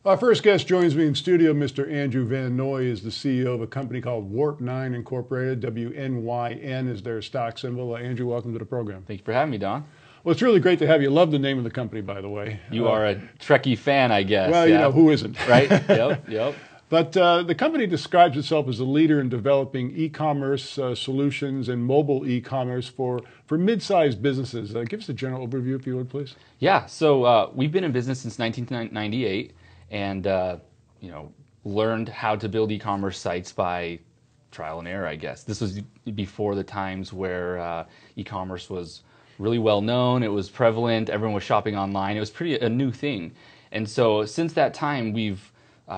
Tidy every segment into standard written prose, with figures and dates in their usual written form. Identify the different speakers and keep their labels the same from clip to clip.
Speaker 1: Our first guest joins me in studio. Mr. Andrew Van Noy is the CEO of a company called WNYN Incorporated. WNYN is their stock symbol. Andrew, welcome to the program.
Speaker 2: Thank you for having me, Don.
Speaker 1: Well, it's really great to have you. Love the name of the company, by the way.
Speaker 2: You are a Trekkie fan, I guess.
Speaker 1: Well,
Speaker 2: yeah.
Speaker 1: you know, who isn't?
Speaker 2: Right? Yep.
Speaker 1: But the company describes itself as a leader in developing e-commerce solutions and mobile e-commerce for mid-sized businesses. Give us a general overview, if you would, please.
Speaker 2: Yeah, so we've been in business since 1998 and, learned how to build e-commerce sites by trial and error, I guess. This was before the times where e-commerce was really well known, it was prevalent, everyone was shopping online. It was a new thing. And so since that time, we've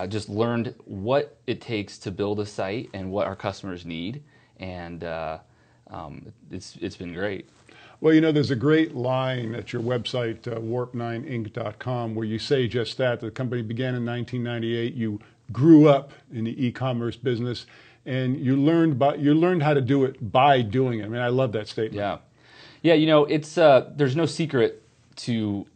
Speaker 2: just learned what it takes to build a site and what our customers need, and it's been great.
Speaker 1: Well, you know, there's a great line at your website, warp9inc.com, where you say just that. The company began in 1998. You grew up in the e-commerce business, and you learned how to do it by doing it. I mean, I love that statement.
Speaker 2: Yeah. You know, it's there's no secret to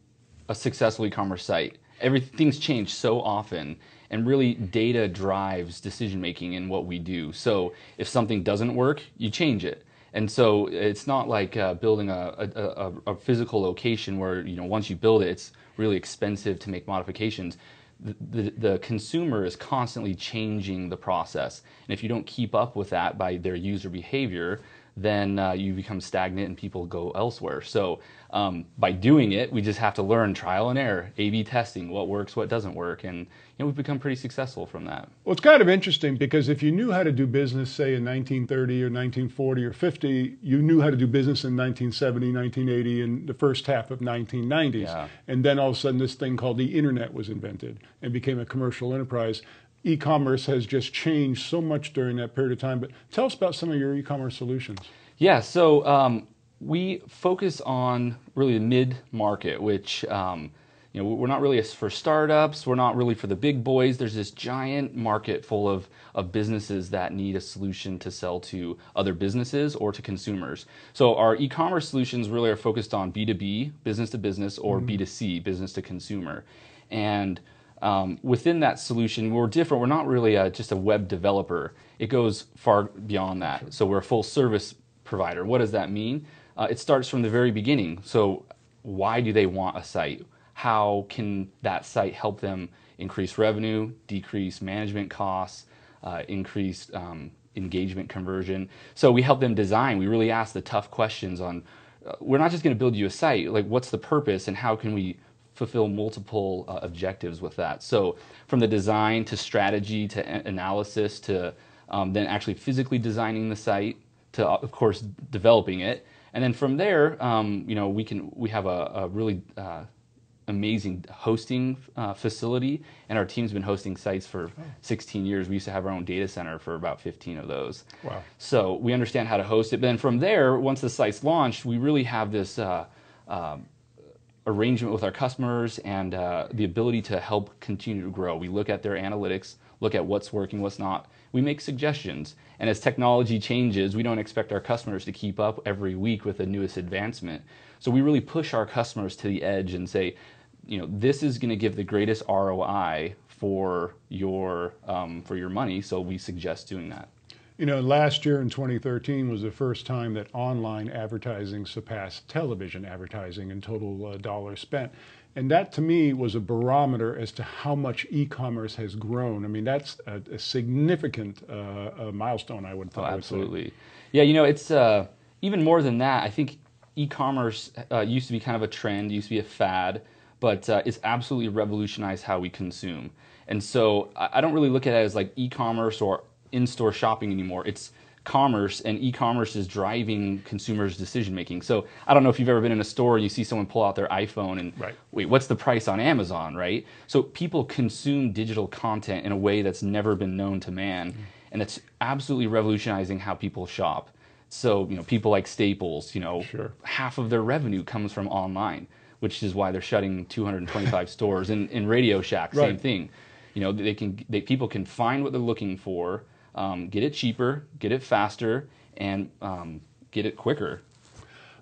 Speaker 2: a successful e-commerce site. Everything's changed so often, and really data drives decision making in what we do. So if something doesn't work, you change it. And so it's not like building a physical location where, you know, once you build it, it's really expensive to make modifications. The consumer is constantly changing the process, and if you don't keep up with that by their user behavior, then you become stagnant and people go elsewhere. So by doing it, we just have to learn trial and error, A/B testing, what works, what doesn't work, and we've become pretty successful from that.
Speaker 1: Well, it's kind of interesting because if you knew how to do business, say in 1930 or 1940 or 50, you knew how to do business in 1970, 1980, and the first half of 1990s.
Speaker 2: Yeah.
Speaker 1: And then all of a sudden this thing called the internet was invented and became a commercial enterprise. E-commerce has just changed so much during that period of time. But tell us about some of your e-commerce solutions.
Speaker 2: Yeah, so we focus on really the mid-market, which we're not really for startups, we're not really for the big boys. There's this giant market full of businesses that need a solution to sell to other businesses or to consumers. So our e-commerce solutions really are focused on B2B, business to business, or B2C, business to consumer. And within that solution, we're different. We're not really just a web developer. It goes far beyond that. Sure. So we're a full service provider. What does that mean? It starts from the very beginning. So why do they want a site? How can that site help them increase revenue, decrease management costs, increase engagement conversion? So we help them design. We really ask the tough questions on, we're not just going to build you a site, like what's the purpose and how can we fulfill multiple objectives with that. So from the design to strategy to analysis to then actually physically designing the site to, of course, developing it. And then from there, we have a really amazing hosting facility, and our team's been hosting sites for 16 years. We used to have our own data center for about 15 of those. Wow. So we understand how to host it. But then from there, once the site's launched, we really have this arrangement with our customers and the ability to help continue to grow. We look at their analytics, look at what's working, what's not. We make suggestions. And as technology changes, we don't expect our customers to keep up every week with the newest advancement. So we really push our customers to the edge and say, this is going to give the greatest ROI for your money. So we suggest doing that.
Speaker 1: You know, last year in 2013 was the first time that online advertising surpassed television advertising in total dollars spent. And that, to me, was a barometer as to how much e-commerce has grown. I mean, that's a significant milestone, I would think.
Speaker 2: Oh, absolutely. Yeah, it's even more than that. I think e-commerce used to be kind of a trend, used to be a fad, but it's absolutely revolutionized how we consume. And so I don't really look at it as like e-commerce or in-store shopping anymore. It's commerce, and e-commerce is driving consumers' decision-making. So I don't know if you've ever been in a store and you see someone pull out their iPhone and, wait, what's the price on Amazon, right? So people consume digital content in a way that's never been known to man, and it's absolutely revolutionizing how people shop. So, people like Staples,
Speaker 1: Sure.
Speaker 2: half of their revenue comes from online, which is why they're shutting 225 stores. In Radio Shack, same thing. People can find what they're looking for, get it cheaper, get it faster, and get it quicker.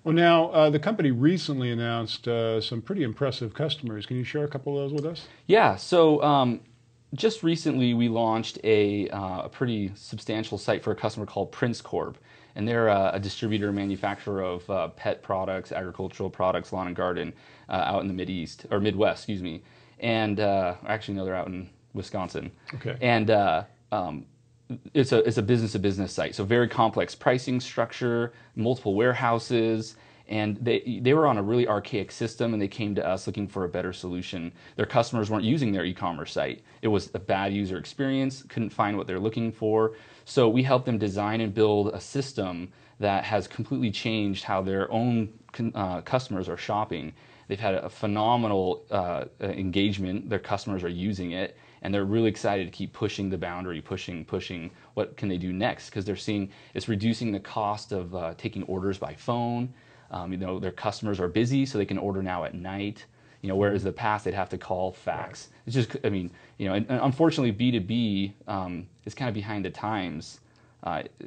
Speaker 1: Well, now, the company recently announced some pretty impressive customers. Can you share a couple of those with us?
Speaker 2: Yeah, so just recently we launched a pretty substantial site for a customer called Prince Corp. And they're a distributor and manufacturer of pet products, agricultural products, lawn and garden out in the Mideast, or Midwest, excuse me. And actually, no, they're out in Wisconsin.
Speaker 1: Okay.
Speaker 2: And it's a business-to-business site, so very complex pricing structure, multiple warehouses, and they were on a really archaic system, and they came to us looking for a better solution. Their customers weren't using their e-commerce site. It was a bad user experience, couldn't find what they're looking for. So we helped them design and build a system that has completely changed how their own customers are shopping. They've had a phenomenal engagement. Their customers are using it, and they're really excited to keep pushing the boundary, pushing. What can they do next? Because they're seeing it's reducing the cost of taking orders by phone. Their customers are busy, so they can order now at night. Whereas in the past they'd have to call, fax. It's just, and unfortunately B2B is kind of behind the times.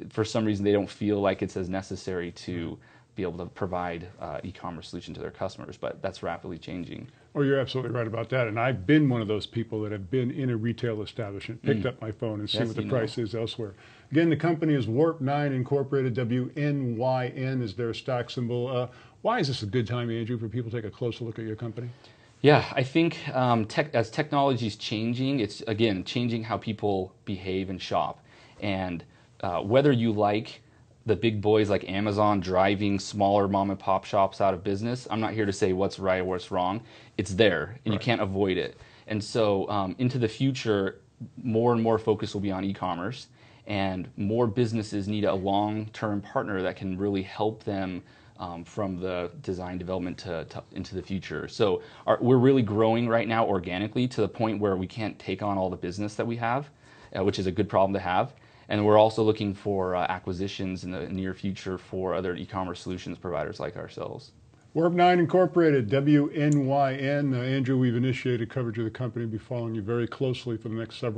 Speaker 2: For some reason, they don't feel like it's as necessary to be able to provide e-commerce solution to their customers, but that's rapidly changing.
Speaker 1: Oh, you're absolutely right about that. And I've been one of those people that have been in a retail establishment, picked up my phone and seen what the price is elsewhere. Again, the company is WNYN Incorporated. WNYN is their stock symbol. Why is this a good time, Andrew, for people to take a closer look at your company?
Speaker 2: Yeah, I think as technology is changing, it's, again, changing how people behave and shop. And whether you like the big boys like Amazon driving smaller mom and pop shops out of business, I'm not here to say what's right or what's wrong. It's there, and you can't avoid it. And so into the future, more and more focus will be on e-commerce, and more businesses need a long-term partner that can really help them from the design development into the future. So we're really growing right now organically to the point where we can't take on all the business that we have, which is a good problem to have. And we're also looking for acquisitions in the near future for other e-commerce solutions providers like ourselves.
Speaker 1: WNYN Incorporated, WNYN. Andrew, we've initiated coverage of the company. We'll be following you very closely for the next several